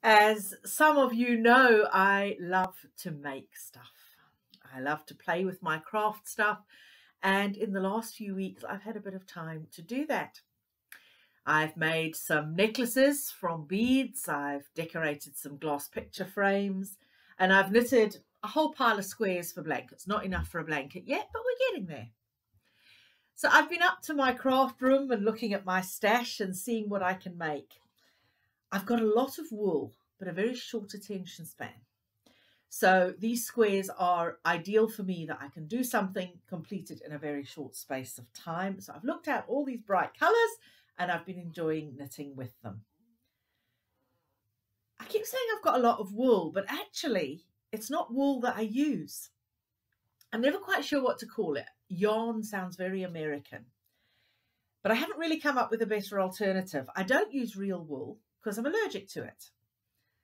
As some of you know, I love to make stuff. I love to play with my craft stuff. And in the last few weeks, I've had a bit of time to do that. I've made some necklaces from beads. I've decorated some glass picture frames. And I've knitted a whole pile of squares for blankets. Not enough for a blanket yet, but we're getting there. So I've been up to my craft room and looking at my stash and seeing what I can make. I've got a lot of wool, but a very short attention span. So these squares are ideal for me that I can do something completed in a very short space of time. So I've looked at all these bright colours and I've been enjoying knitting with them. I keep saying I've got a lot of wool, but actually it's not wool that I use. I'm never quite sure what to call it. Yarn sounds very American, but I haven't really come up with a better alternative. I don't use real wool because I'm allergic to it.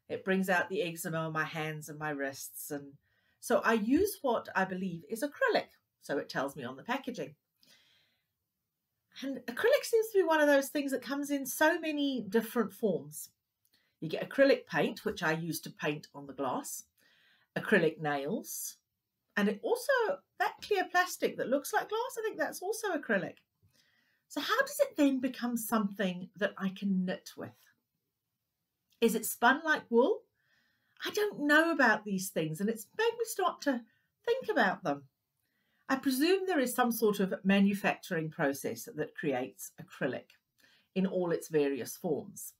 It brings out the eczema on my hands and my wrists. And so I use what I believe is acrylic. So it tells me on the packaging. And acrylic seems to be one of those things that comes in so many different forms. You get acrylic paint, which I use to paint on the glass, acrylic nails, and it also, that clear plastic that looks like glass, I think that's also acrylic. So how does it then become something that I can knit with? Is it spun like wool? I don't know about these things, and it's made me start to think about them. I presume there is some sort of manufacturing process that creates acrylic in all its various forms.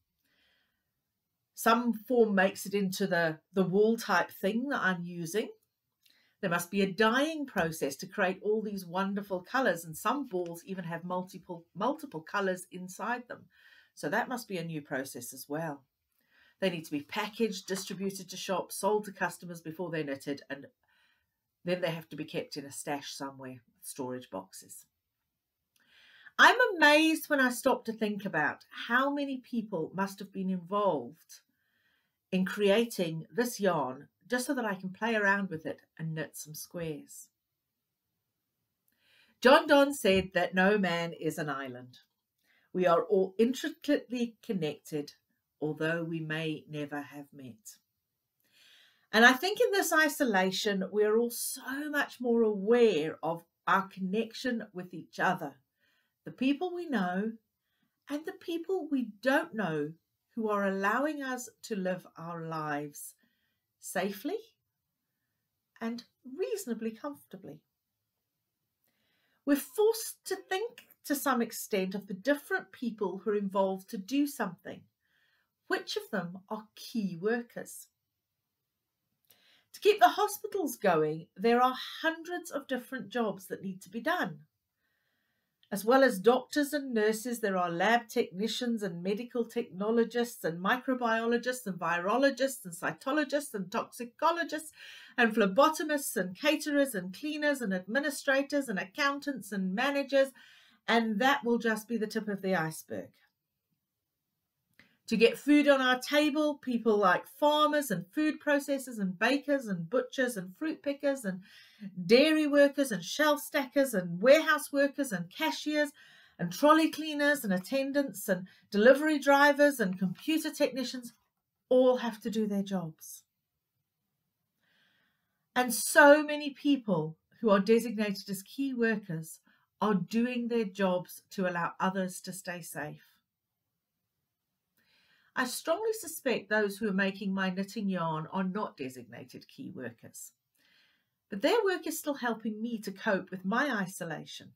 Some form makes it into the wool type thing that I'm using. There must be a dyeing process to create all these wonderful colours, and some balls even have multiple colours inside them. So that must be a new process as well. They need to be packaged, distributed to shops, sold to customers before they're knitted, and then they have to be kept in a stash somewhere, storage boxes. I'm amazed when I stop to think about how many people must have been involved in creating this yarn just so that I can play around with it and knit some squares. John Donne said that no man is an island. We are all intricately connected, although we may never have met. And I think in this isolation, we're all so much more aware of our connection with each other, the people we know and the people we don't know who are allowing us to live our lives safely and reasonably comfortably. We're forced to think to some extent of the different people who are involved to do something. Which of them are key workers? To keep the hospitals going, there are hundreds of different jobs that need to be done. As well as doctors and nurses, there are lab technicians and medical technologists and microbiologists and virologists and cytologists and toxicologists and phlebotomists and caterers and cleaners and administrators and accountants and managers, and that will just be the tip of the iceberg. To get food on our table, people like farmers and food processors and bakers and butchers and fruit pickers and dairy workers and shelf stackers and warehouse workers and cashiers and trolley cleaners and attendants and delivery drivers and computer technicians all have to do their jobs. And so many people who are designated as key workers are doing their jobs to allow others to stay safe. I strongly suspect those who are making my knitting yarn are not designated key workers, but their work is still helping me to cope with my isolation.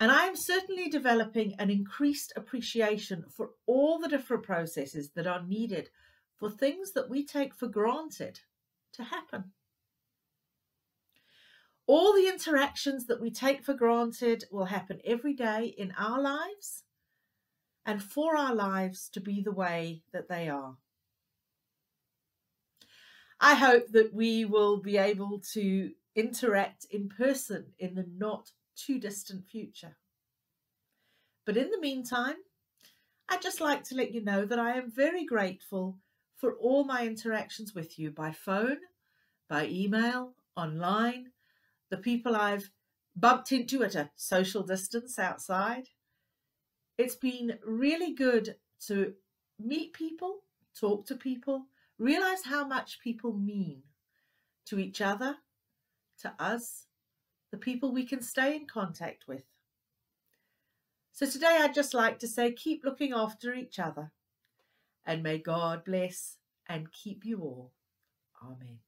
And I am certainly developing an increased appreciation for all the different processes that are needed for things that we take for granted to happen. All the interactions that we take for granted will happen every day in our lives, and for our lives to be the way that they are. I hope that we will be able to interact in person in the not too distant future. But in the meantime, I'd just like to let you know that I am very grateful for all my interactions with you by phone, by email, online, the people I've bumped into at a social distance outside. It's been really good to meet people, talk to people, realize how much people mean to each other, to us, the people we can stay in contact with. So today I'd just like to say, keep looking after each other, and may God bless and keep you all. Amen.